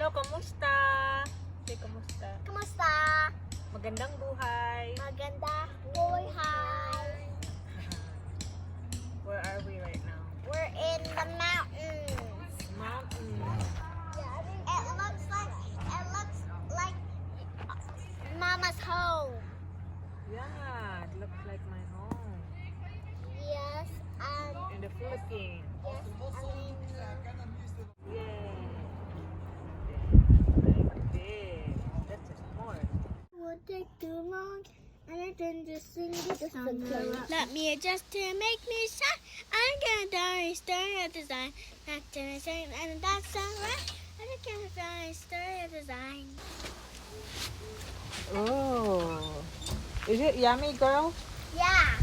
Hello, kamusta? Say, kamusta? Kamusta? Magandang buhay. Maganda buhay. Where are we right now? We're in the mountains. Mountain. It looks like Mama's home. Yeah, it looks like my home Yes, in the Philippines. yes, Yay. Like this. That's a sport. Won't take too long. And I can just sing the song. Let me adjust to make me shine. I'm gonna die, stir up design. Not to say, and that's alright. I'm gonna die, stir up design. Oh. Is it yummy, girl? Yeah.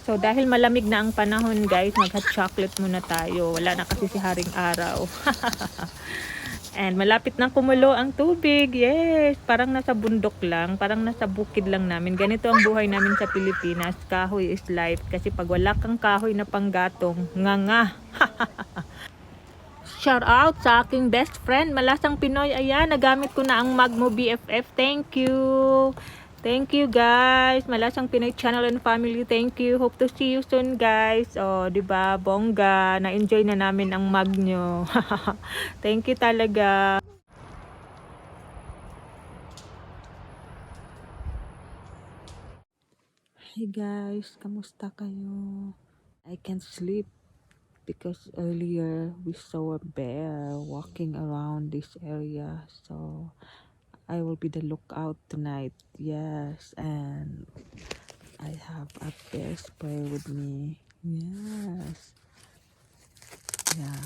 So dahil malamig na ang panahon, guys, mag-hot chocolate muna tayo. Wala na kasi si Haring Araw. And malapit na kumulo ang tubig. Yes, parang nasa bundok lang, parang nasa bukid lang namin. Ganito ang buhay namin sa Pilipinas. Kahoy is life. Kasi pag wala kang kahoy na panggatong, nga. Shout out sa aking best friend, Malasang Pinoy. Ayan, nagamit ko na ang Magmo BFF. Thank you. Thank you, guys. Malasang Pinoy Channel and Family. Thank you. Hope to see you soon, guys. Oh, 'di ba? Bongga. Na-enjoy na namin ang mag nyo. Thank you talaga. Hey guys, kamusta kayo? I can't sleep because earlier we saw a bear walking around this area. So I will be the lookout tonight. Yes, and I have a bear spray with me. Yes. Yeah.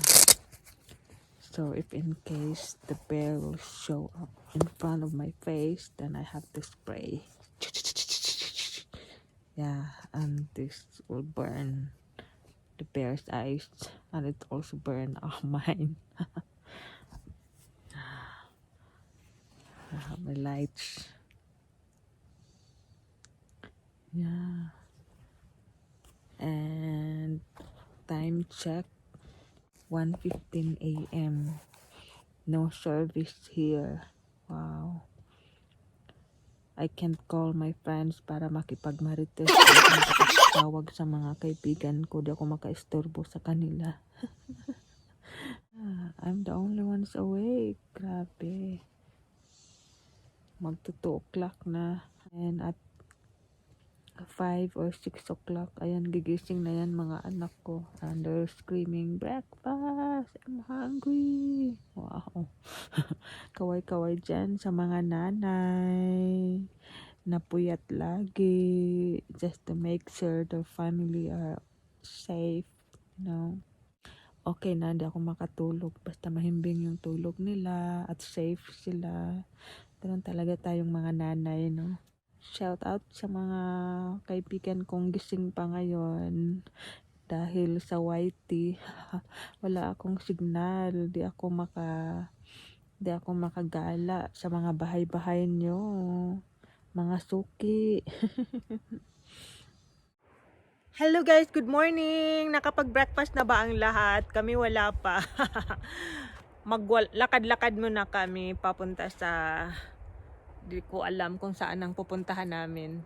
So if in case the bear will show up in front of my face, then I have to spray. Yeah, and this will burn the bear's eyes, and it also burn mine. I have my lights. Yeah. And time check 1:15 a.m. No service here. Wow. I can't call my friends para makipagmarites. Tawag sa mga kaibigan ko. Di ako makaistorbo sa kanila. I'm the only one's awake. Grabe. Magto 2 o'clock na. And at 5 or 6 o'clock, ayan, gigising na yan mga anak ko. And they're screaming, breakfast! I'm hungry! Wow. Kaway-kaway dyan sa mga nanay. Napuyat lagi. Just to make sure their family are safe. You know? Okay na, hindi ako makatulog. Basta mahimbing yung tulog nila at safe sila. Ganun talaga tayong mga nanay, no? Shout out sa mga kaibigan kong gising pa ngayon dahil sa YT wala akong signal, di ako makagala sa mga bahay-bahay nyo, mga suki. Hello guys, good morning. Nakapag-breakfast na ba ang lahat? Kami wala pa. Lakad-lakad muna kami papunta sa, di ko alam kung saan ang pupuntahan namin.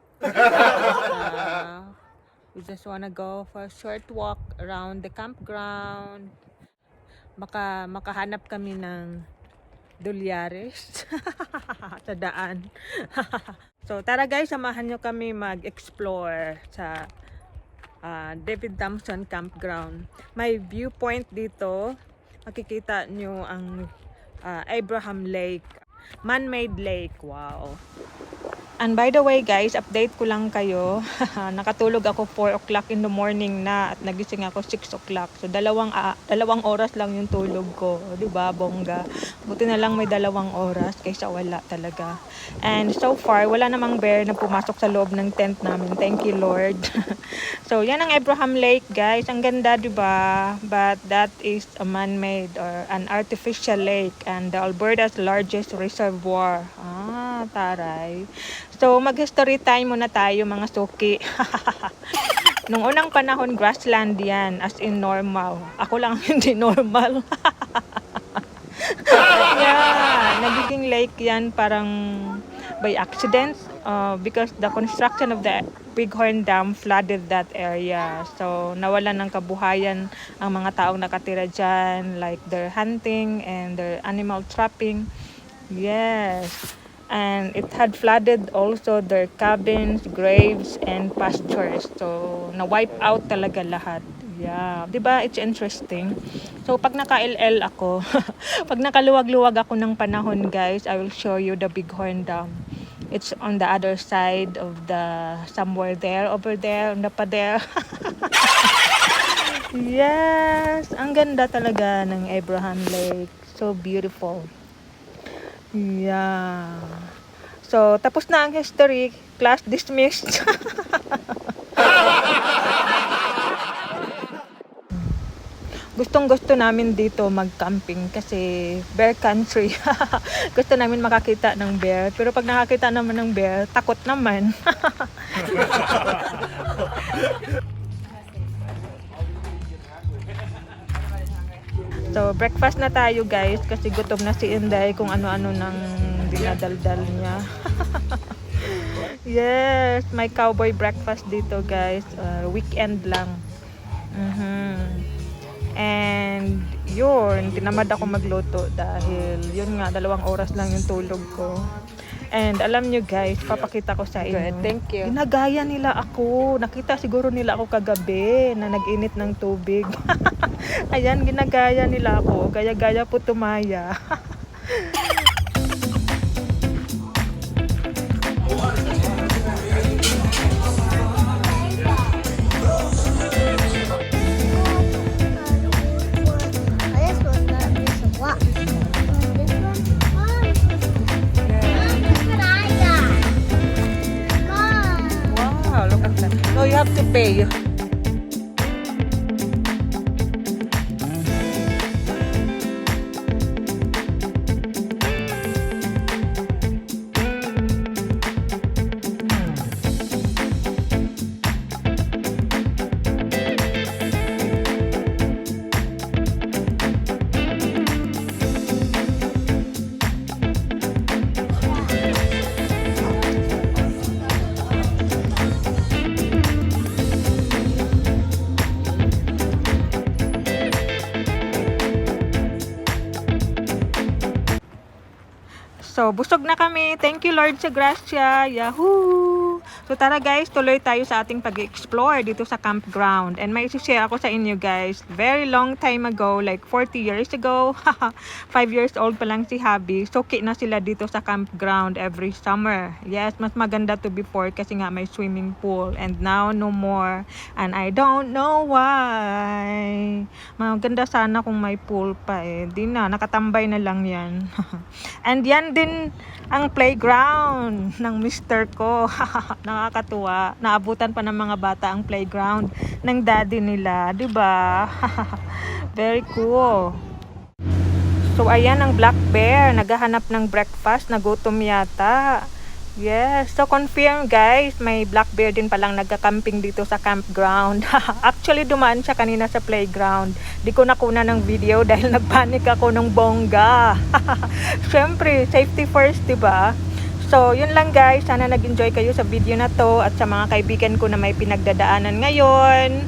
We just wanna go for a short walk around the campground. Makahanap kami ng dolyares sa daan. So tara guys, samahan nyo kami mag-explore sa David Thompson Campground. May viewpoint dito. Makikita nyo ang Abraham Lake. Man-made lake. Wow. And by the way guys, update ko lang kayo. Nakatulog ako 4 o'clock in the morning na at nagising ako 6 o'clock. So dalawang oras lang yung tulog ko. Diba, bongga? Buti na lang may 2 oras kaysa wala talaga. And so far, wala namang bear na pumasok sa loob ng tent namin. Thank you Lord. So yan ang Abraham Lake guys. Ang ganda, diba? But that is a man-made or an artificial lake and the Alberta's largest reservoir. Taray. So, mag-history time muna tayo mga suki. Nung unang panahon, grassland yan, as in normal. Ako lang ang hindi normal. Yeah, nagiging lake yan parang by accident because the construction of the Bighorn Dam flooded that area. So, nawalan ng kabuhayan ang mga taong nakatira dyan, like their hunting and their animal trapping. Yes. And it had flooded also their cabins, graves, and pastures. So, na-wipe out talaga lahat. Yeah. Diba? It's interesting. So, pag naka-LL ako, pag nakaluwag-luwag ako ng panahon, guys, I will show you the Bighorn Dam. It's on the other side of the, somewhere there, over there, on the pader. Yes. Ang ganda talaga ng Abraham Lake. So beautiful. Yeah. So, tapos na ang history. Class dismissed. Gustong-gusto namin dito mag-camping kasi bear country. Gusto namin makakita ng bear. Pero pag nakakita naman ng bear, takot naman. So, breakfast na tayo guys kasi gutom na si Inday kung ano-ano nang dinadaldal niya. Yes, may cowboy breakfast dito guys. Weekend lang. And yun, tinamad ako magluto dahil yun nga, 2 oras lang yung tulog ko. And alam nyo guys, papakita ko sa inyo. Good, thank you. Ginagaya nila ako. Nakita siguro nila ako kagabi na nag-init ng tubig. Ayan, ginagaya nila ako. Gaya-gaya po tumaya. Wow, look at that. No, you have to pay. So, busog na kami. Thank you Lord sa grasya. Yahoo! So, tara guys, tuloy tayo sa ating pag-explore dito sa campground. And may isi-share ako sa inyo guys. Very long time ago, like 40 years ago. 5 years old pa lang si Habi. Suki na sila dito sa campground every summer. Yes, mas maganda to before kasi nga may swimming pool. And now, no more. And I don't know why. Maganda sana kung may pool pa eh. Di na, nakatambay na lang yan. And yan din ang playground ng mister ko. Nakakatuwa. Naabutan pa ng mga bata ang playground ng daddy nila. Diba? Very cool. So, ayan ang black bear. Naghahanap ng breakfast. Nagutom yata. Yes. So, confirm guys. May black bear din palang nagka-camping dito sa campground. Actually, dumaan siya kanina sa playground. Di ko nakuna ng video dahil nagpanik ako ng bongga. Siyempre, safety first, diba? So, yun lang guys. Sana nag-enjoy kayo sa video na to at sa mga kaibigan ko na may pinagdadaanan ngayon.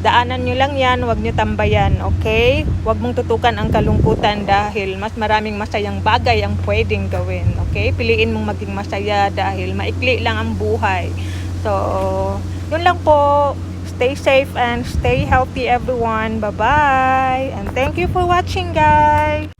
Daanan nyo lang yan, huwag nyo tambayan, okay? Huwag mong tutukan ang kalungkutan dahil mas maraming masayang bagay ang pwedeng gawin, okay? Piliin mong maging masaya dahil maikli lang ang buhay. So, yun lang po. Stay safe and stay healthy everyone. Bye-bye! And thank you for watching guys!